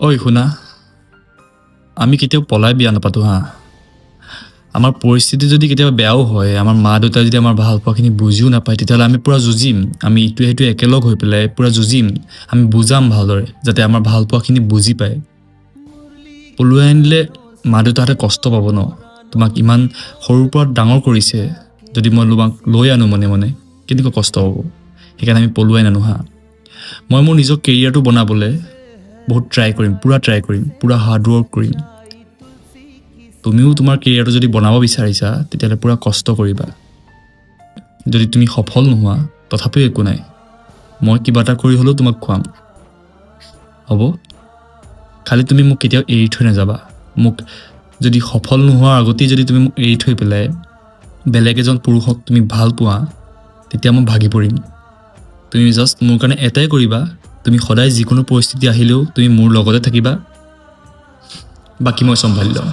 ঐ শুনা, আমি কেতিয়াও পলাই বিয়া নাপাতো হা। আমাৰ পৰিস্থিতি যদি কেতিয়াবা বেয়াও হয়, আমাৰ মা দেউতাই যদি আমাৰ ভালপোৱাখিনি বুজিও নাপায়, তেতিয়াহ'লে আমি পূৰা যুঁজিম। আমি ইটোৱে সেইটোৱে একেলগ হৈ পেলাই পূৰা যুঁজিম। আমি বুজাম ভালদৰে, যাতে আমাৰ ভালপোৱাখিনি বুজি পায়। পলুৱাই আনিলে মা দেউতাহঁতে কষ্ট পাব ন। তোমাক ইমান সৰুৰ পৰা ডাঙৰ কৰিছে, যদি মই তোমাক লৈ আনো মনে মনে, কেনেকুৱা কষ্ট হ'ব। সেইকাৰণে আমি পলুৱাই নানো হা। মই মোৰ নিজৰ কেৰিয়াৰটো বনাবলৈ বহুত ট্ৰাই কৰিম, পূৰা হাৰ্ডৱৰ্ক কৰিম। তুমিও তোমাৰ কেৰিয়াৰটো যদি বনাব বিচাৰিছা, তেতিয়াহ'লে পূৰা কষ্ট কৰিবা। যদি তুমি সফল নোহোৱা, তথাপিও একো নাই, মই কিবা এটা কৰি হ'লেও তোমাক খুৱাম, হ'ব? খালি তুমি মোক কেতিয়াও এৰি থৈ নাযাবা। মোক যদি সফল নোহোৱাৰ আগতেই যদি তুমি মোক এৰি থৈ পেলাই বেলেগ এজন পুৰুষক তুমি ভাল পোৱা, তেতিয়া মই ভাগি পৰিম। তুমি জাষ্ট মোৰ কাৰণে এটাই কৰিবা, তুমি সদায় যিকোনো পৰিস্থিতি আহিলেও তুমি মোৰ লগতে থাকিবা, বাকী মই চম্ভালি ল'ম।